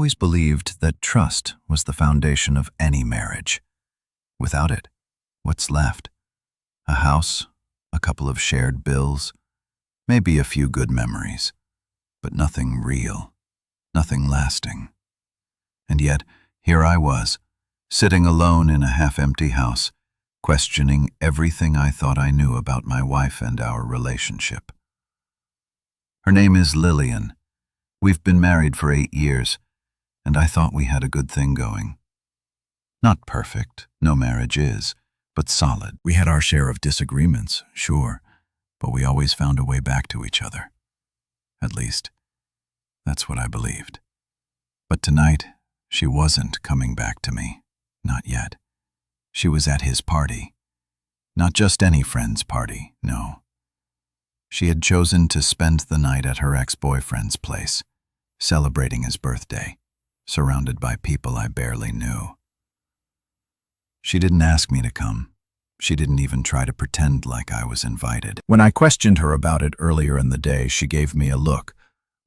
always believed that trust was the foundation of any marriage. Without it, what's left? A house, a couple of shared bills, maybe a few good memories, but nothing real, nothing lasting. And yet, here I was, sitting alone in a half-empty house, questioning everything I thought I knew about my wife and our relationship. Her name is Lillian. We've been married for 8 years, and I thought we had a good thing going. Not perfect, no marriage is, but solid. We had our share of disagreements, sure, but we always found a way back to each other. At least, that's what I believed. But tonight, she wasn't coming back to me. Not yet. She was at his party. Not just any friend's party, no. She had chosen to spend the night at her ex-boyfriend's place, celebrating his birthday, surrounded by people I barely knew. She didn't ask me to come. She didn't even try to pretend like I was invited. When I questioned her about it earlier in the day, she gave me a look,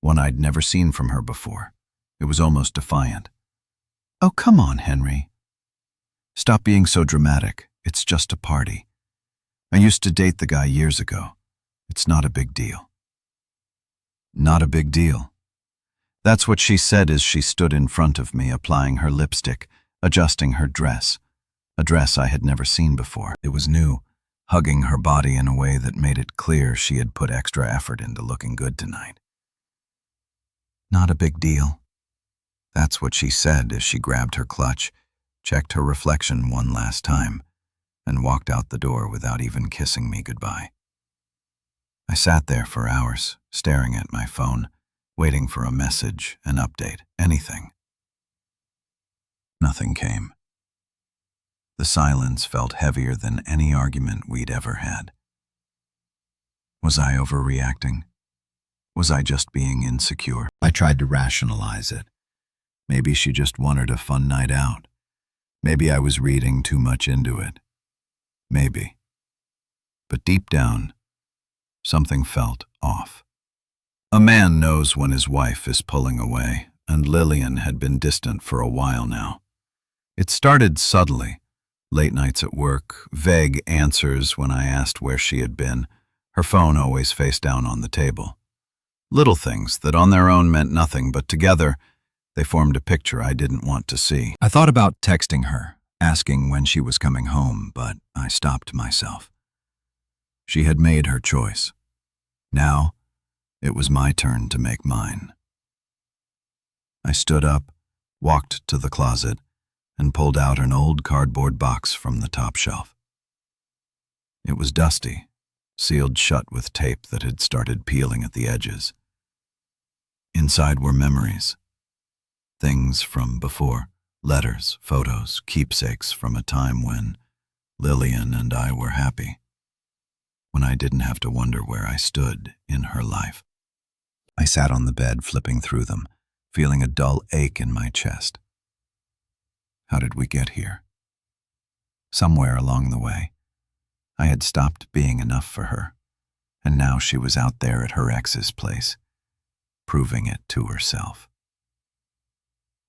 one I'd never seen from her before. It was almost defiant. "Oh, come on, Henry. Stop being so dramatic. It's just a party. I used to date the guy years ago. It's not a big deal." Not a big deal. That's what she said as she stood in front of me, applying her lipstick, adjusting her dress, a dress I had never seen before. It was new, hugging her body in a way that made it clear she had put extra effort into looking good tonight. Not a big deal. That's what she said as she grabbed her clutch, checked her reflection one last time, and walked out the door without even kissing me goodbye. I sat there for hours, staring at my phone, waiting for a message, an update, anything. Nothing came. The silence felt heavier than any argument we'd ever had. Was I overreacting? Was I just being insecure? I tried to rationalize it. Maybe she just wanted a fun night out. Maybe I was reading too much into it. Maybe. But deep down, something felt off. A man knows when his wife is pulling away, and Lillian had been distant for a while now. It started subtly. Late nights at work, vague answers when I asked where she had been, her phone always face down on the table. Little things that on their own meant nothing, but together, they formed a picture I didn't want to see. I thought about texting her, asking when she was coming home, but I stopped myself. She had made her choice. Now, it was my turn to make mine. I stood up, walked to the closet, and pulled out an old cardboard box from the top shelf. It was dusty, sealed shut with tape that had started peeling at the edges. Inside were memories. Things from before, letters, photos, keepsakes from a time when Lillian and I were happy, when I didn't have to wonder where I stood in her life. I sat on the bed flipping through them, feeling a dull ache in my chest. How did we get here? Somewhere along the way, I had stopped being enough for her, and now she was out there at her ex's place, proving it to herself.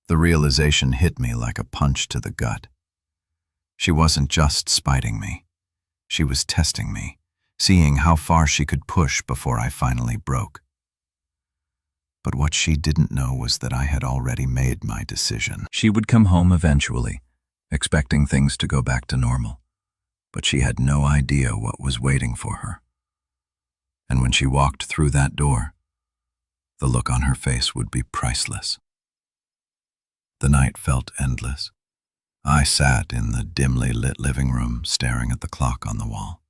The realization hit me like a punch to the gut. She wasn't just spiting me. She was testing me, seeing how far she could push before I finally broke. But what she didn't know was that I had already made my decision. She would come home eventually, expecting things to go back to normal, but she had no idea what was waiting for her. And when she walked through that door, the look on her face would be priceless. The night felt endless. I sat in the dimly lit living room, staring at the clock on the wall.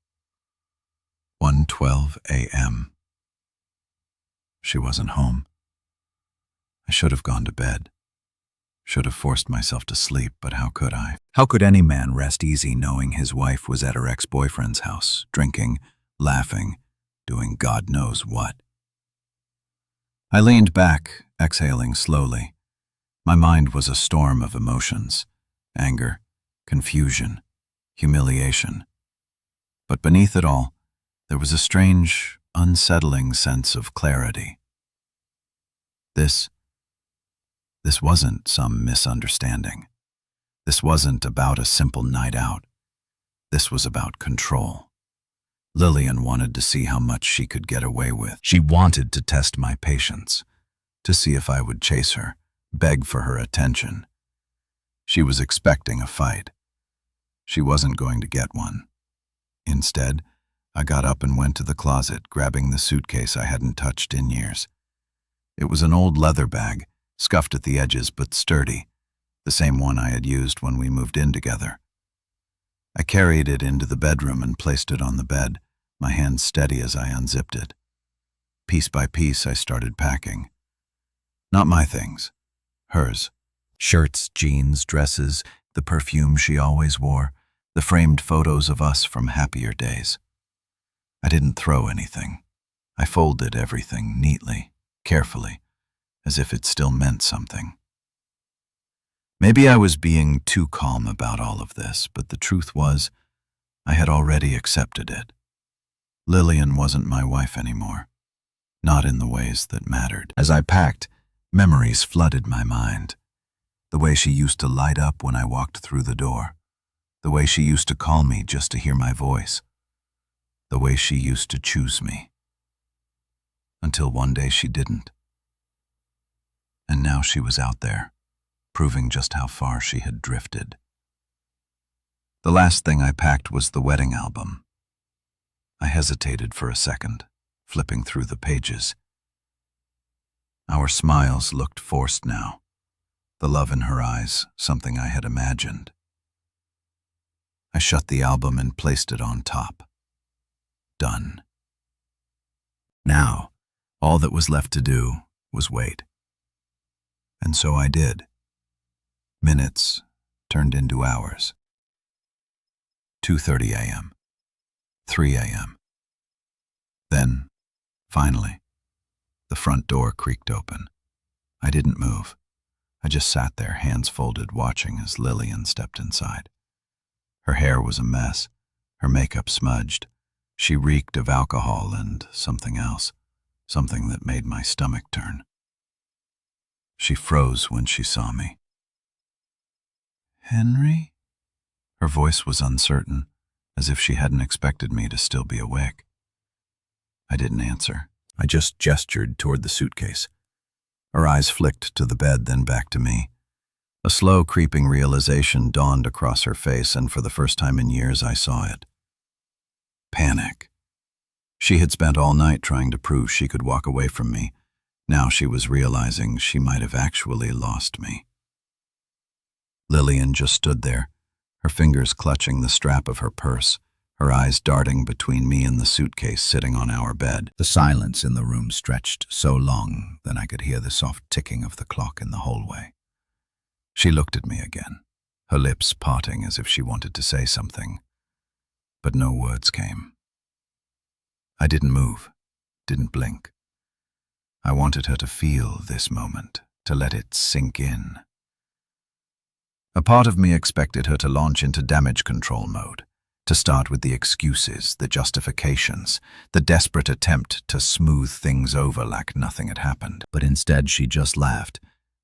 1:12 a.m. She wasn't home. I should have gone to bed. Should have forced myself to sleep, but how could I? How could any man rest easy knowing his wife was at her ex-boyfriend's house, drinking, laughing, doing God knows what? I leaned back, exhaling slowly. My mind was a storm of emotions, anger, confusion, humiliation. But beneath it all, there was a strange, unsettling sense of clarity. This This wasn't some misunderstanding. This wasn't about a simple night out. This was about control. Lillian wanted to see how much she could get away with. She wanted to test my patience, to see if I would chase her, beg for her attention. She was expecting a fight. She wasn't going to get one. Instead, I got up and went to the closet, grabbing the suitcase I hadn't touched in years. It was an old leather bag, scuffed at the edges but sturdy, the same one I had used when we moved in together. I carried it into the bedroom and placed it on the bed, my hands steady as I unzipped it. Piece by piece, I started packing. Not my things, hers. Shirts, jeans, dresses, the perfume she always wore, the framed photos of us from happier days. I didn't throw anything. I folded everything neatly, carefully, as if it still meant something. Maybe I was being too calm about all of this, but the truth was, I had already accepted it. Lillian wasn't my wife anymore, not in the ways that mattered. As I packed, memories flooded my mind. The way she used to light up when I walked through the door. The way she used to call me just to hear my voice. The way she used to choose me. Until one day she didn't. And now she was out there, proving just how far she had drifted. The last thing I packed was the wedding album. I hesitated for a second, flipping through the pages. Our smiles looked forced now, the love in her eyes, something I had imagined. I shut the album and placed it on top. Done. Now, all that was left to do was wait. And so I did. Minutes turned into hours. 2:30 a.m. 3 a.m. Then, finally, the front door creaked open. I didn't move. I just sat there, hands folded, watching as Lillian stepped inside. Her hair was a mess, her makeup smudged. She reeked of alcohol and something else, something that made my stomach turn. She froze when she saw me. "Henry?" Her voice was uncertain, as if she hadn't expected me to still be awake. I didn't answer. I just gestured toward the suitcase. Her eyes flicked to the bed, then back to me. A slow, creeping realization dawned across her face, and for the first time in years I saw it. Panic. She had spent all night trying to prove she could walk away from me. Now she was realizing she might have actually lost me. Lillian just stood there, her fingers clutching the strap of her purse, her eyes darting between me and the suitcase sitting on our bed. The silence in the room stretched so long that I could hear the soft ticking of the clock in the hallway. She looked at me again, her lips parting as if she wanted to say something, but no words came. I didn't move, didn't blink. I wanted her to feel this moment, to let it sink in. A part of me expected her to launch into damage control mode, to start with the excuses, the justifications, the desperate attempt to smooth things over like nothing had happened. But instead she just laughed,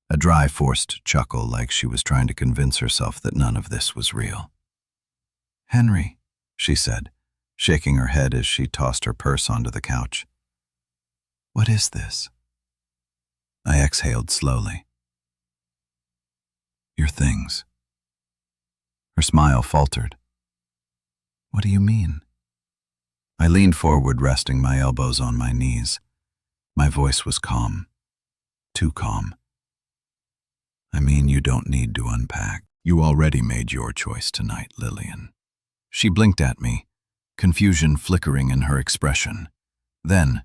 a dry, forced chuckle like she was trying to convince herself that none of this was real. "Henry," she said, shaking her head as she tossed her purse onto the couch. "What is this?" I exhaled slowly. "Your things." Her smile faltered. "What do you mean?" I leaned forward, resting my elbows on my knees. My voice was calm, too calm. "I mean, you don't need to unpack. You already made your choice tonight, Lillian." She blinked at me, confusion flickering in her expression. Then,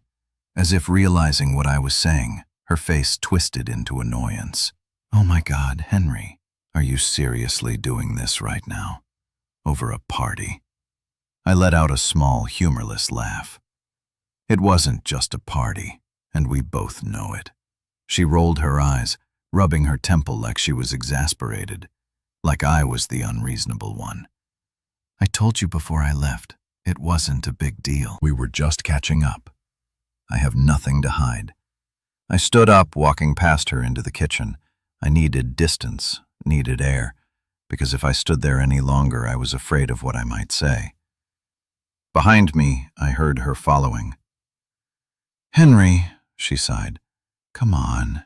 as if realizing what I was saying, her face twisted into annoyance. "Oh my God, Henry, are you seriously doing this right now? Over a party?" I let out a small, humorless laugh. It wasn't just a party, and we both know it. She rolled her eyes, rubbing her temple like she was exasperated, like I was the unreasonable one. "I told you before I left, it wasn't a big deal. We were just catching up. I have nothing to hide." I stood up, walking past her into the kitchen. I needed distance, needed air, because if I stood there any longer, I was afraid of what I might say. Behind me, I heard her following. "Henry," she sighed, "come on.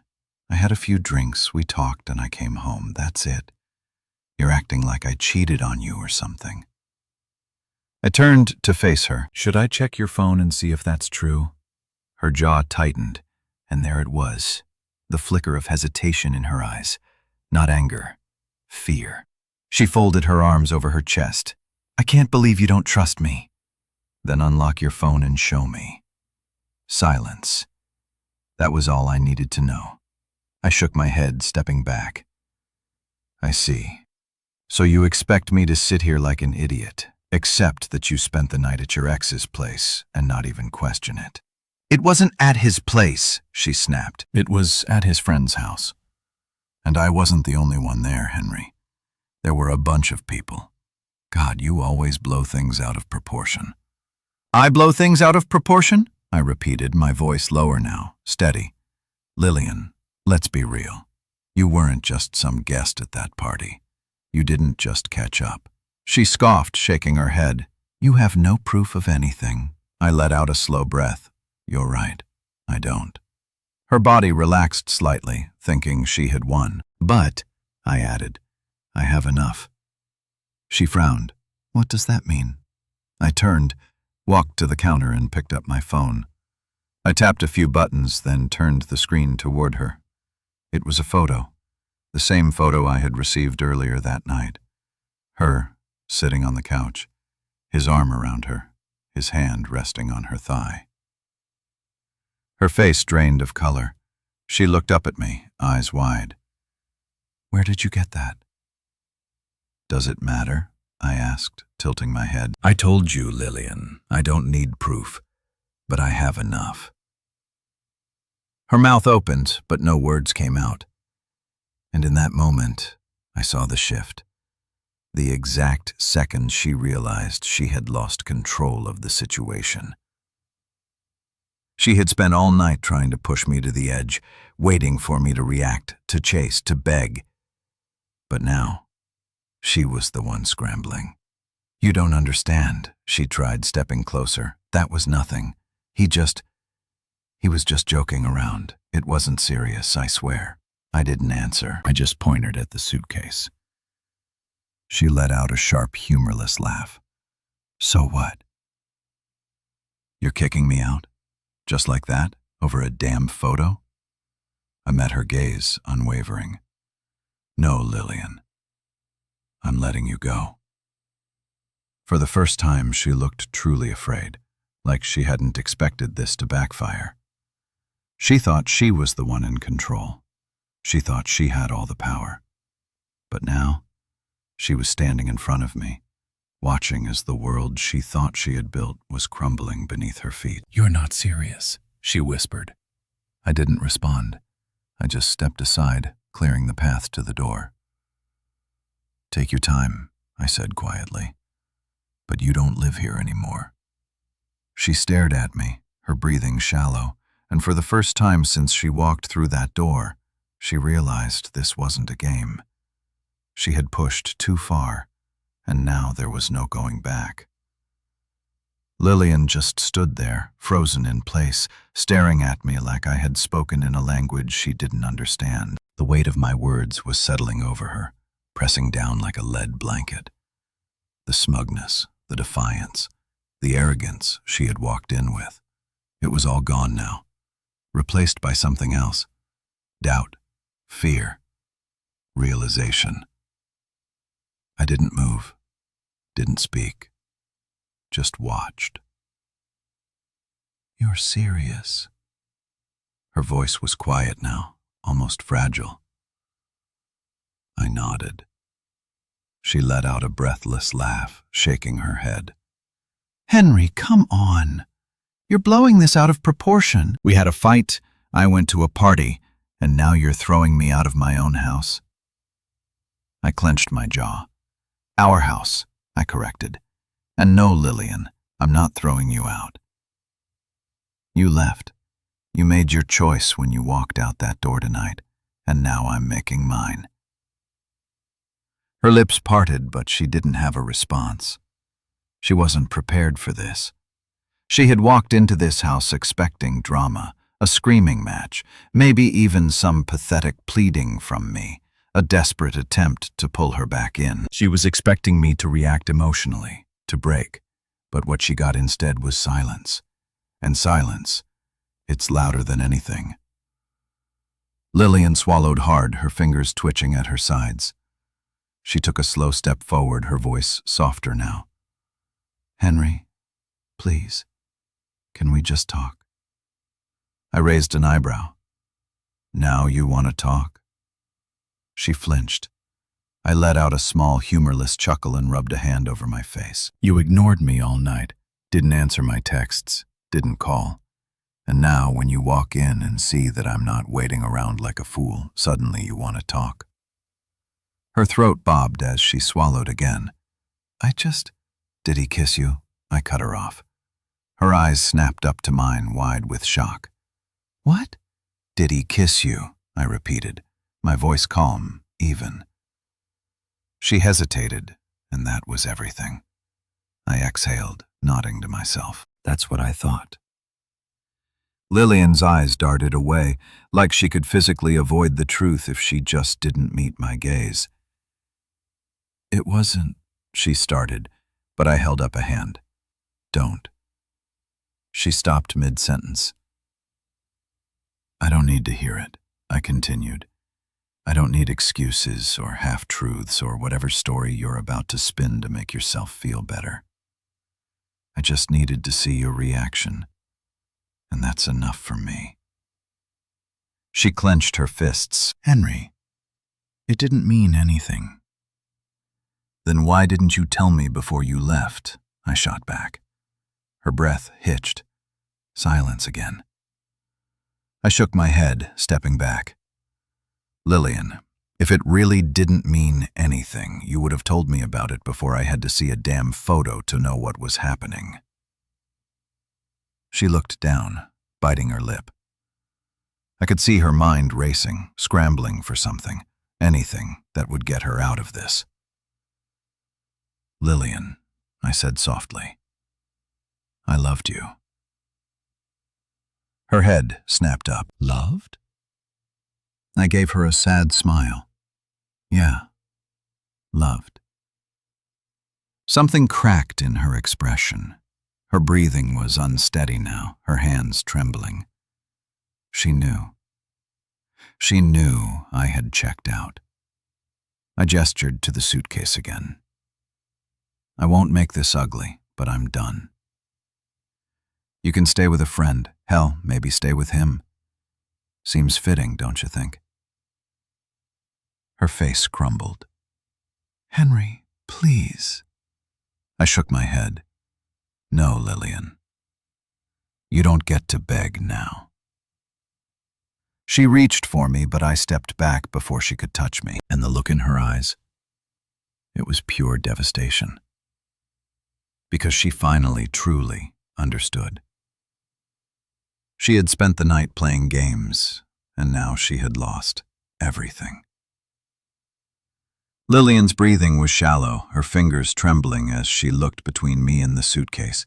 I had a few drinks, we talked, and I came home. That's it. You're acting like I cheated on you or something." I turned to face her. "Should I check your phone and see if that's true?" Her jaw tightened, and there it was, the flicker of hesitation in her eyes. Not anger, fear. She folded her arms over her chest. "I can't believe you don't trust me." "Then unlock your phone and show me." Silence. That was all I needed to know. I shook my head, stepping back. "I see. So you expect me to sit here like an idiot, accept that you spent the night at your ex's place, and not even question it?" "It wasn't at his place," she snapped. "It was at his friend's house. And I wasn't the only one there, Henry. There were a bunch of people. God, you always blow things out of proportion." "I blow things out of proportion?" I repeated, my voice lower now, steady. "Lillian, let's be real. You weren't just some guest at that party. You didn't just catch up." She scoffed, shaking her head. "You have no proof of anything." I let out a slow breath. "You're right. I don't." Her body relaxed slightly, thinking she had won. "But," I added, "I have enough." She frowned. "What does that mean?" I turned, walked to the counter and picked up my phone. I tapped a few buttons, then turned the screen toward her. It was a photo, the same photo I had received earlier that night. Her, sitting on the couch, his arm around her, his hand resting on her thigh. Her face drained of color. She looked up at me, eyes wide. "Where did you get that?" "Does it matter?" I asked, tilting my head. "I told you, Lillian, I don't need proof, but I have enough." Her mouth opened, but no words came out. And in that moment, I saw the shift. The exact second she realized she had lost control of the situation. She had spent all night trying to push me to the edge, waiting for me to react, to chase, to beg. But now, she was the one scrambling. "You don't understand," she tried, stepping closer. "That was nothing. He was just joking around. It wasn't serious, I swear." I didn't answer. I just pointed at the suitcase. She let out a sharp, humorless laugh. "So what? You're kicking me out? Just like that? Over a damn photo?" I met her gaze, unwavering. "No, Lillian. I'm letting you go." For the first time, she looked truly afraid, like she hadn't expected this to backfire. She thought she was the one in control. She thought she had all the power. But now, she was standing in front of me, watching as the world she thought she had built was crumbling beneath her feet. "You're not serious," she whispered. I didn't respond. I just stepped aside, clearing the path to the door. "Take your time," I said quietly. "But you don't live here anymore." She stared at me, her breathing shallow, and for the first time since she walked through that door, she realized this wasn't a game. She had pushed too far, and now there was no going back. Lillian just stood there, frozen in place, staring at me like I had spoken in a language she didn't understand. The weight of my words was settling over her, pressing down like a lead blanket. The smugness, the defiance, the arrogance she had walked in with. It was all gone now, replaced by something else. Doubt, fear, realization. I didn't move, didn't speak, just watched. "You're serious?" Her voice was quiet now, almost fragile. I nodded. She let out a breathless laugh, shaking her head. "Henry, come on. You're blowing this out of proportion. We had a fight, I went to a party, and now you're throwing me out of my own house." I clenched my jaw. "Our house," I corrected. "And no, Lillian, I'm not throwing you out. You left. You made your choice when you walked out that door tonight, and now I'm making mine. Her lips parted, but she didn't have a response. She wasn't prepared for this. She had walked into this house expecting drama, a screaming match, maybe even some pathetic pleading from me, a desperate attempt to pull her back in. She was expecting me to react emotionally, to break, but what she got instead was silence. And silence, it's louder than anything. Lillian swallowed hard, her fingers twitching at her sides. She took a slow step forward, her voice softer now. "Henry, please, can we just talk?" I raised an eyebrow. "Now you want to talk?" She flinched. I let out a small, humorless chuckle and rubbed a hand over my face. "You ignored me all night, didn't answer my texts, didn't call. And now when you walk in and see that I'm not waiting around like a fool, suddenly you want to talk." Her throat bobbed as she swallowed again. Did he kiss you?" I cut her off. Her eyes snapped up to mine, wide with shock. "What?" "Did he kiss you?" I repeated, my voice calm, even. She hesitated, and that was everything. I exhaled, nodding to myself. That's what I thought. Lillian's eyes darted away, like she could physically avoid the truth if she just didn't meet my gaze. "It wasn't," she started, but I held up a hand. "Don't." She stopped mid-sentence. "I don't need to hear it," I continued. "I don't need excuses or half-truths or whatever story you're about to spin to make yourself feel better. I just needed to see your reaction, and that's enough for me." She clenched her fists. "Henry, it didn't mean anything." "Then why didn't you tell me before you left?" I shot back. Her breath hitched. Silence again. I shook my head, stepping back. "Lillian, if it really didn't mean anything, you would have told me about it before I had to see a damn photo to know what was happening." She looked down, biting her lip. I could see her mind racing, scrambling for something, anything that would get her out of this. "Lillian," I said softly, "I loved you." Her head snapped up. "Loved?" I gave her a sad smile. "Yeah, loved." Something cracked in her expression. Her breathing was unsteady now, her hands trembling. She knew. She knew I had checked out. I gestured to the suitcase again. "I won't make this ugly, but I'm done. You can stay with a friend. Hell, maybe stay with him. Seems fitting, don't you think?" Her face crumbled. "Henry, please." I shook my head. "No, Lillian. You don't get to beg now." She reached for me, but I stepped back before she could touch me, and the look in her eyes, it was pure devastation. Because she finally, truly understood. She had spent the night playing games, and now she had lost everything. Lillian's breathing was shallow, her fingers trembling as she looked between me and the suitcase.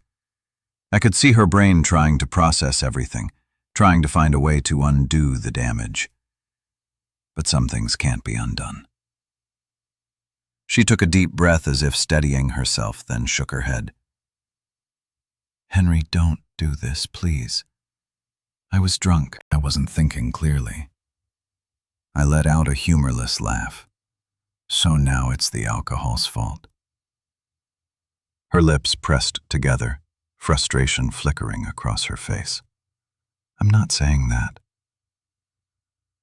I could see her brain trying to process everything, trying to find a way to undo the damage. But some things can't be undone. She took a deep breath as if steadying herself, then shook her head. "Henry, don't do this, please. I was drunk. I wasn't thinking clearly." I let out a humorless laugh. "So now it's the alcohol's fault." Her lips pressed together, frustration flickering across her face. "I'm not saying that.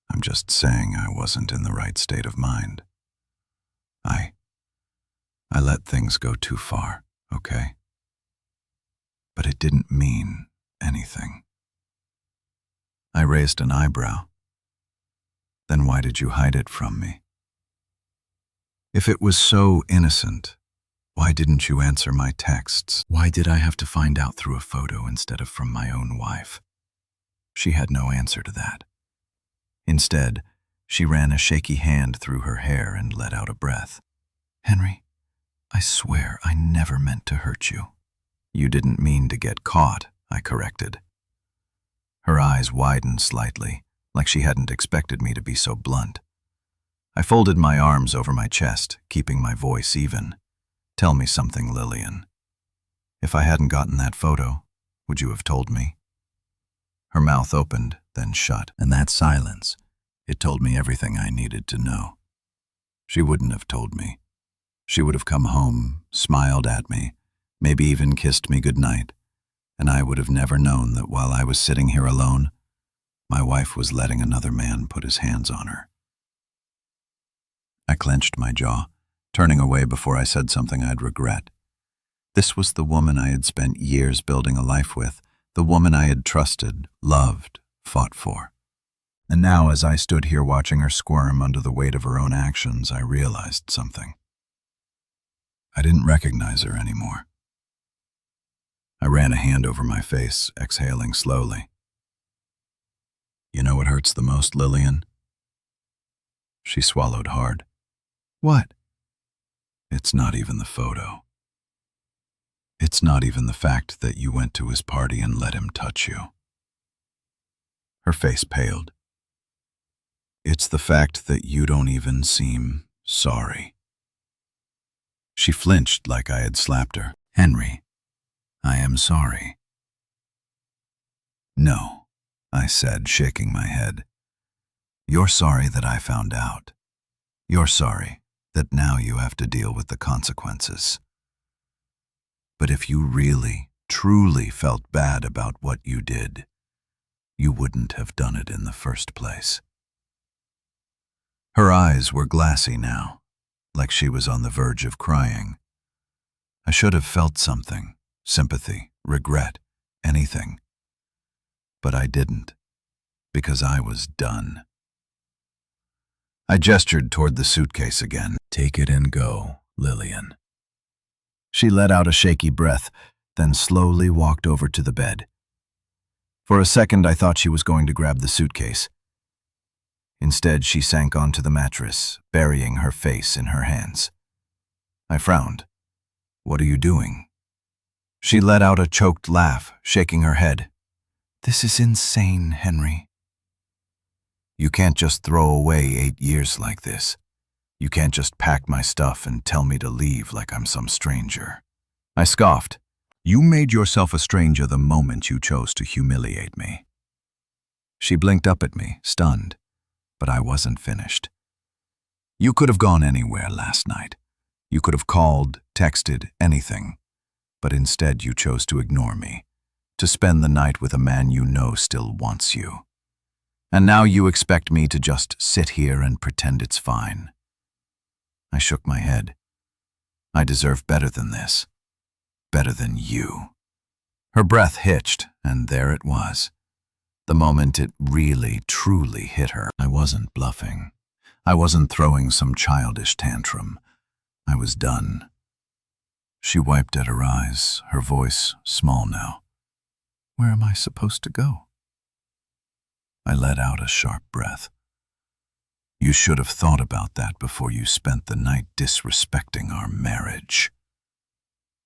I'm just saying I wasn't in the right state of mind. I let things go too far, okay? But it didn't mean anything." I raised an eyebrow. "Then why did you hide it from me? If it was so innocent, why didn't you answer my texts? Why did I have to find out through a photo instead of from my own wife?" She had no answer to that. Instead, She ran a shaky hand through her hair and let out a breath. "Henry, I swear I never meant to hurt you." "You didn't mean to get caught," I corrected. Her eyes widened slightly, like she hadn't expected me to be so blunt. I folded my arms over my chest, keeping my voice even. "Tell me something, Lillian. If I hadn't gotten that photo, would you have told me?" Her mouth opened, then shut, and that silence, it told me everything I needed to know. She wouldn't have told me. She would have come home, smiled at me, maybe even kissed me goodnight, and I would have never known that while I was sitting here alone, my wife was letting another man put his hands on her. I clenched my jaw, turning away before I said something I'd regret. This was the woman I had spent years building a life with, the woman I had trusted, loved, fought for. And now, as I stood here watching her squirm under the weight of her own actions, I realized something. I didn't recognize her anymore. I ran a hand over my face, exhaling slowly. "You know what hurts the most, Lillian?" She swallowed hard. "What?" "It's not even the photo. It's not even the fact that you went to his party and let him touch you." Her face paled. "It's the fact that you don't even seem sorry." She flinched like I had slapped her. "Henry, I am sorry." "No," I said, shaking my head. "You're sorry that I found out. You're sorry that now you have to deal with the consequences. But if you really, truly felt bad about what you did, you wouldn't have done it in the first place." Her eyes were glassy now, like she was on the verge of crying. I should have felt something, sympathy, regret, anything. But I didn't, because I was done. I gestured toward the suitcase again. "Take it and go, Lillian." She let out a shaky breath, then slowly walked over to the bed. For a second, I thought she was going to grab the suitcase. Instead, she sank onto the mattress, burying her face in her hands. I frowned. "What are you doing?" She let out a choked laugh, shaking her head. "This is insane, Henry. You can't just throw away 8 years like this. You can't just pack my stuff and tell me to leave like I'm some stranger." I scoffed. "You made yourself a stranger the moment you chose to humiliate me." She blinked up at me, stunned, but I wasn't finished. "You could have gone anywhere last night. You could have called, texted, anything. But instead you chose to ignore me, to spend the night with a man you know still wants you. And now you expect me to just sit here and pretend it's fine." I shook my head. "I deserve better than this. Better than you." Her breath hitched, and there it was. The moment it really, truly hit her. I wasn't bluffing. I wasn't throwing some childish tantrum. I was done. She wiped at her eyes, her voice small now. "Where am I supposed to go?" I let out a sharp breath. "You should have thought about that before you spent the night disrespecting our marriage."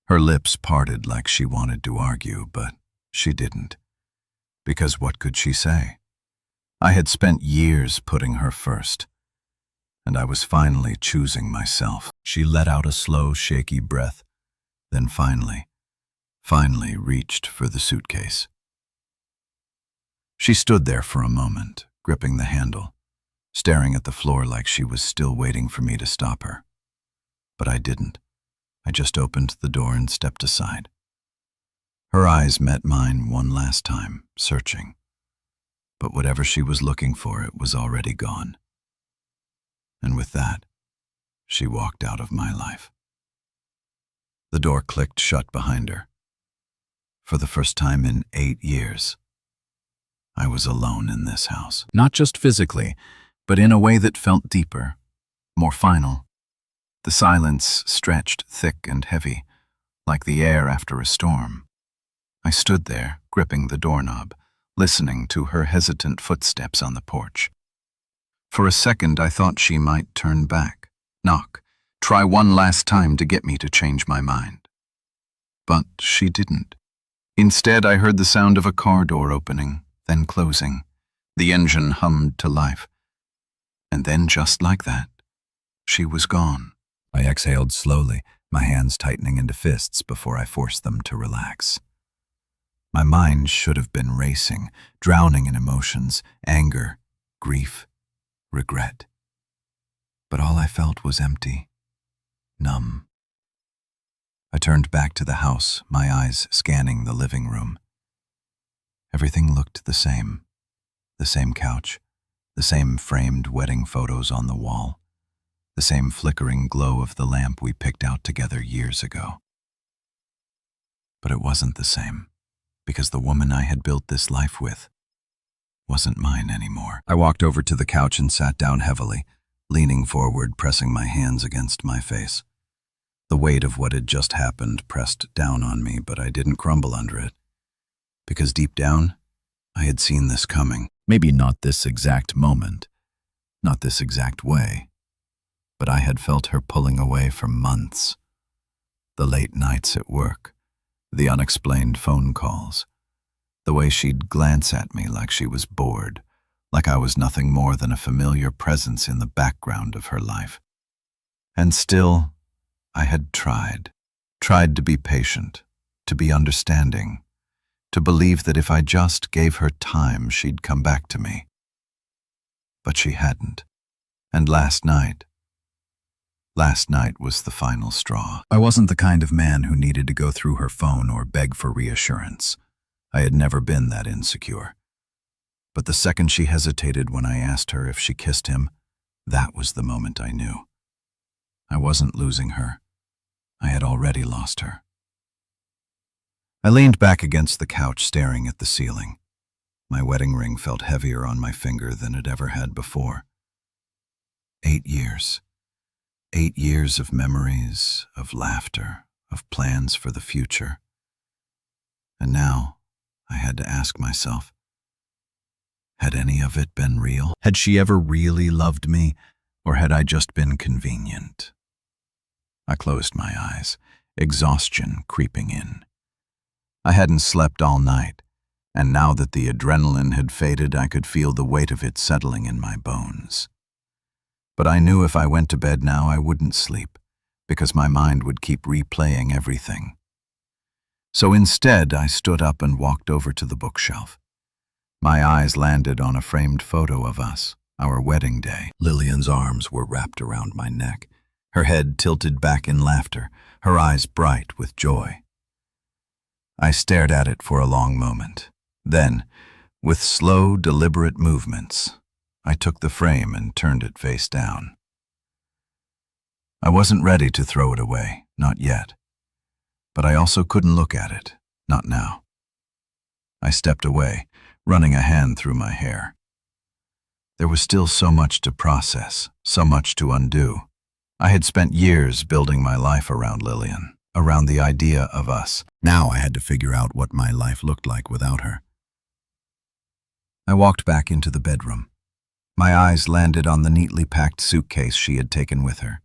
Her lips parted like she wanted to argue, but she didn't. Because what could she say? I had spent years putting her first, and I was finally choosing myself. She let out a slow, shaky breath, then finally reached for the suitcase. She stood there for a moment, gripping the handle, staring at the floor like she was still waiting for me to stop her. But I didn't. I just opened the door and stepped aside. Her eyes met mine one last time, searching. But whatever she was looking for, it was already gone. And with that, she walked out of my life. The door clicked shut behind her. For the first time in 8 years, I was alone in this house. Not just physically, but in a way that felt deeper, more final. The silence stretched thick and heavy, like the air after a storm. I stood there, gripping the doorknob, listening to her hesitant footsteps on the porch. For a second, I thought she might turn back, knock, try one last time to get me to change my mind. But she didn't. Instead, I heard the sound of a car door opening, then closing. The engine hummed to life. And then, just like that, she was gone. I exhaled slowly, my hands tightening into fists before I forced them to relax. My mind should have been racing, drowning in emotions, anger, grief, regret. But all I felt was empty, numb. I turned back to the house, my eyes scanning the living room. Everything looked the same couch, the same framed wedding photos on the wall, the same flickering glow of the lamp we picked out together years ago. But it wasn't the same, because the woman I had built this life with wasn't mine anymore. I walked over to the couch and sat down heavily, leaning forward, pressing my hands against my face. The weight of what had just happened pressed down on me, but I didn't crumble under it. Because deep down, I had seen this coming. Maybe not this exact moment, not this exact way, but I had felt her pulling away for months. The late nights at work, the unexplained phone calls, the way she'd glance at me like she was bored, like I was nothing more than a familiar presence in the background of her life. And still, I had tried to be patient, to be understanding, to believe that if I just gave her time, she'd come back to me. But she hadn't. And last night was the final straw. I wasn't the kind of man who needed to go through her phone or beg for reassurance. I had never been that insecure. But the second she hesitated when I asked her if she kissed him, that was the moment I knew. I wasn't losing her. I had already lost her. I leaned back against the couch, staring at the ceiling. My wedding ring felt heavier on my finger than it ever had before. 8 years. 8 years of memories, of laughter, of plans for the future. And now, I had to ask myself, had any of it been real? Had she ever really loved me, or had I just been convenient? I closed my eyes, exhaustion creeping in. I hadn't slept all night, and now that the adrenaline had faded, I could feel the weight of it settling in my bones. But I knew if I went to bed now, I wouldn't sleep, because my mind would keep replaying everything. So instead, I stood up and walked over to the bookshelf. My eyes landed on a framed photo of us, our wedding day. Lillian's arms were wrapped around my neck, her head tilted back in laughter, her eyes bright with joy. I stared at it for a long moment. Then, with slow, deliberate movements, I took the frame and turned it face down. I wasn't ready to throw it away, not yet. But I also couldn't look at it, not now. I stepped away, running a hand through my hair. There was still so much to process, so much to undo. I had spent years building my life around Lillian, around the idea of us. Now I had to figure out what my life looked like without her. I walked back into the bedroom. My eyes landed on the neatly packed suitcase she had taken with her,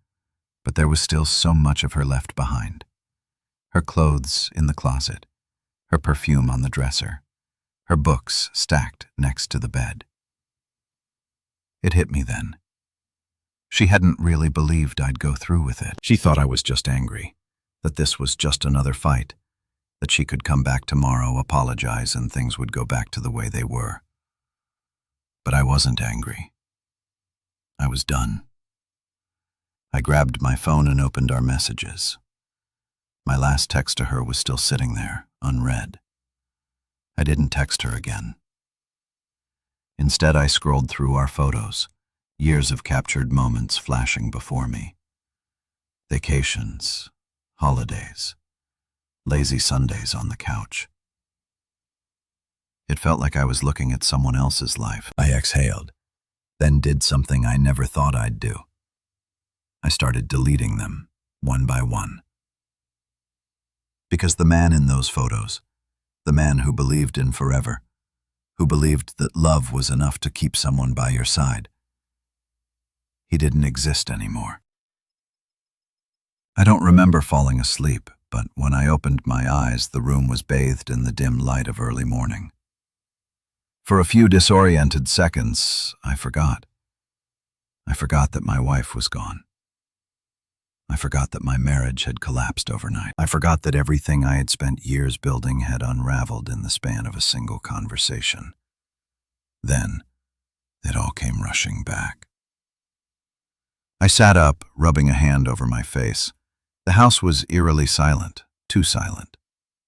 but there was still so much of her left behind. Her clothes in the closet, her perfume on the dresser, her books stacked next to the bed. It hit me then. She hadn't really believed I'd go through with it. She thought I was just angry, that this was just another fight, that she could come back tomorrow, apologize, and things would go back to the way they were. But I wasn't angry. I was done. I grabbed my phone and opened our messages. My last text to her was still sitting there, unread. I didn't text her again. Instead, I scrolled through our photos, years of captured moments flashing before me. Vacations, holidays, lazy Sundays on the couch. It felt like I was looking at someone else's life. I exhaled, then did something I never thought I'd do. I started deleting them, one by one. Because the man in those photos, the man who believed in forever, who believed that love was enough to keep someone by your side, He didn't exist anymore. I don't remember falling asleep, but when I opened my eyes, the room was bathed in the dim light of early morning. For a few disoriented seconds, I forgot. I forgot that my wife was gone. I forgot that my marriage had collapsed overnight. I forgot that everything I had spent years building had unraveled in the span of a single conversation. Then, it all came rushing back. I sat up, rubbing a hand over my face. The house was eerily silent, too silent.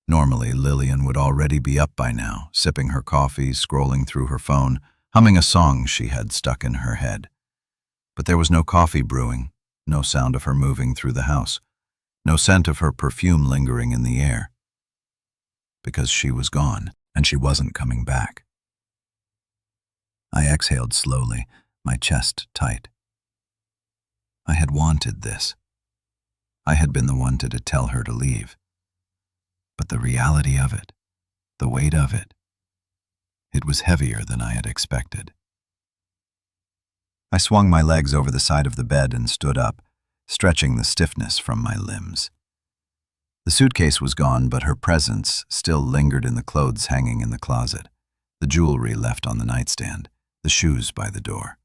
Normally, Lillian would already be up by now, sipping her coffee, scrolling through her phone, humming a song she had stuck in her head. But there was no coffee brewing, no sound of her moving through the house, no scent of her perfume lingering in the air. Because she was gone, and she wasn't coming back. I exhaled slowly, my chest tight. I had wanted this. I had been the one to tell her to leave. But the reality of it, the weight of it, it was heavier than I had expected. I swung my legs over the side of the bed and stood up, stretching the stiffness from my limbs. The suitcase was gone, but her presence still lingered in the clothes hanging in the closet, the jewelry left on the nightstand, the shoes by the door.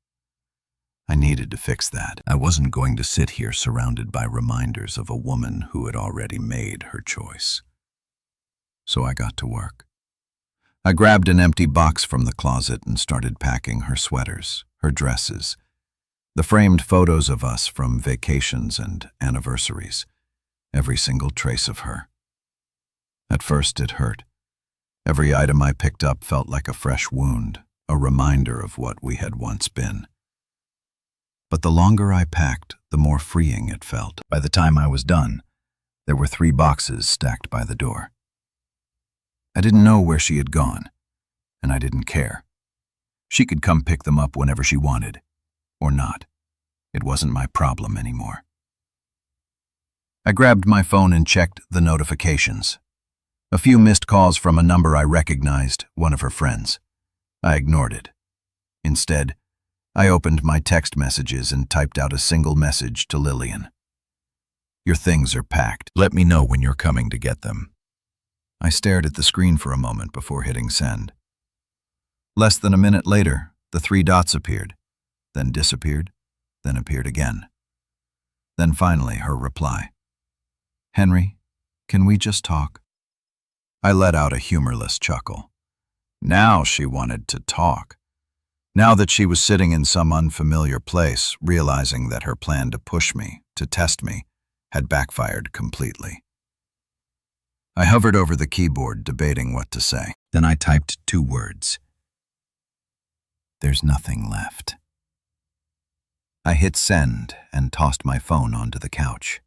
I needed to fix that. I wasn't going to sit here surrounded by reminders of a woman who had already made her choice. So I got to work. I grabbed an empty box from the closet and started packing her sweaters, her dresses, the framed photos of us from vacations and anniversaries, every single trace of her. At first it hurt. Every item I picked up felt like a fresh wound, a reminder of what we had once been. But the longer I packed, the more freeing it felt. By the time I was done, there were 3 boxes stacked by the door. I didn't know where she had gone, and I didn't care. She could come pick them up whenever she wanted, or not. It wasn't my problem anymore. I grabbed my phone and checked the notifications. A few missed calls from a number I recognized, one of her friends. I ignored it. Instead, I opened my text messages and typed out a single message to Lillian. "Your things are packed. Let me know when you're coming to get them." I stared at the screen for a moment before hitting send. Less than a minute later, the 3 dots appeared, then disappeared, then appeared again. Then finally, her reply. "Henry, can we just talk?" I let out a humorless chuckle. Now she wanted to talk. Now that she was sitting in some unfamiliar place, realizing that her plan to push me, to test me, had backfired completely. I hovered over the keyboard, debating what to say. Then I typed 2 words. "There's nothing left." I hit send and tossed my phone onto the couch.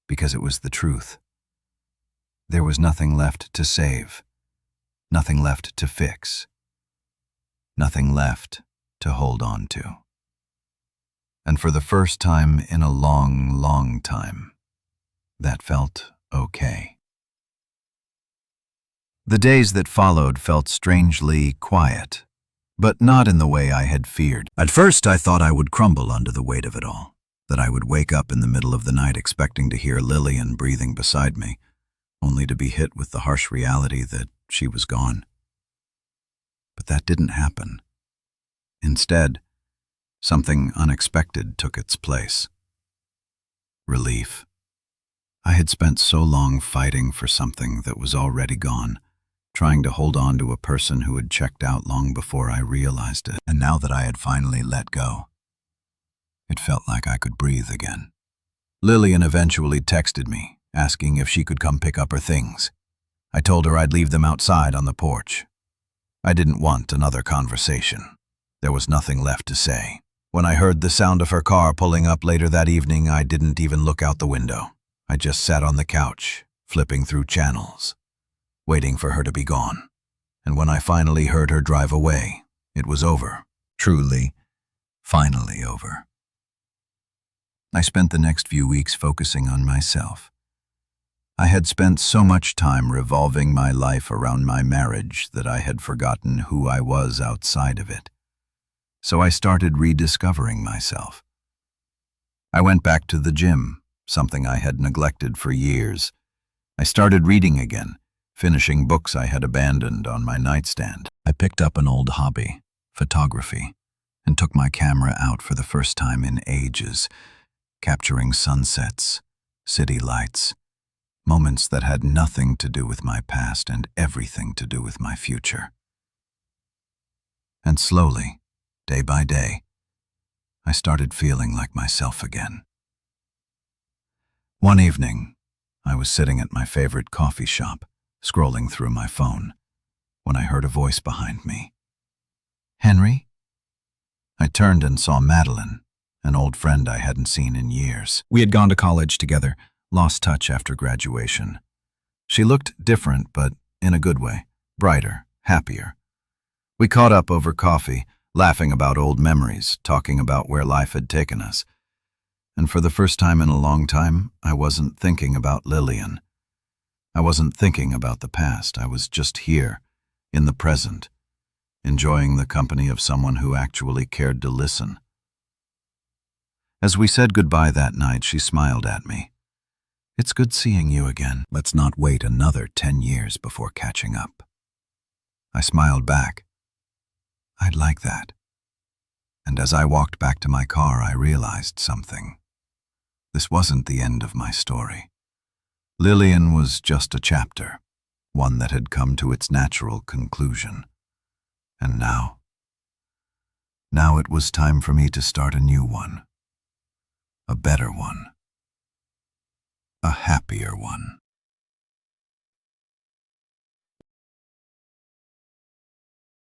Because it was the truth. There was nothing left to save, nothing left to fix, nothing left to hold on to. And for the first time in a long, long time, that felt okay. The days that followed felt strangely quiet, but not in the way I had feared. At first, I thought I would crumble under the weight of it all, that I would wake up in the middle of the night expecting to hear Lillian breathing beside me, only to be hit with the harsh reality that she was gone. But that didn't happen. Instead, something unexpected took its place. Relief. I had spent so long fighting for something that was already gone, trying to hold on to a person who had checked out long before I realized it, and now that I had finally let go, it felt like I could breathe again. Lillian eventually texted me, asking if she could come pick up her things. I told her I'd leave them outside on the porch. I didn't want another conversation. There was nothing left to say. When I heard the sound of her car pulling up later that evening, I didn't even look out the window. I just sat on the couch, flipping through channels, waiting for her to be gone. And when I finally heard her drive away, it was over. Truly, finally over. I spent the next few weeks focusing on myself. I had spent so much time revolving my life around my marriage that I had forgotten who I was outside of it. So I started rediscovering myself. I went back to the gym, something I had neglected for years. I started reading again, finishing books I had abandoned on my nightstand. I picked up an old hobby, photography, and took my camera out for the first time in ages, capturing sunsets, city lights, moments that had nothing to do with my past and everything to do with my future. And slowly, day by day, I started feeling like myself again. One evening, I was sitting at my favorite coffee shop, scrolling through my phone, when I heard a voice behind me. "Henry?" I turned and saw Madeline, an old friend I hadn't seen in years. We had gone to college together, lost touch after graduation. She looked different, but in a good way, brighter, happier. We caught up over coffee, laughing about old memories, talking about where life had taken us. And for the first time in a long time, I wasn't thinking about Lillian. I wasn't thinking about the past. I was just here, in the present, enjoying the company of someone who actually cared to listen. As we said goodbye that night, she smiled at me. "It's good seeing you again. Let's not wait another 10 years before catching up." I smiled back. I'd like that. And as I walked back to my car, I realized something. This wasn't the end of my story. Lillian was just a chapter, one that had come to its natural conclusion. And now it was time for me to start a new one. A better one. A happier one.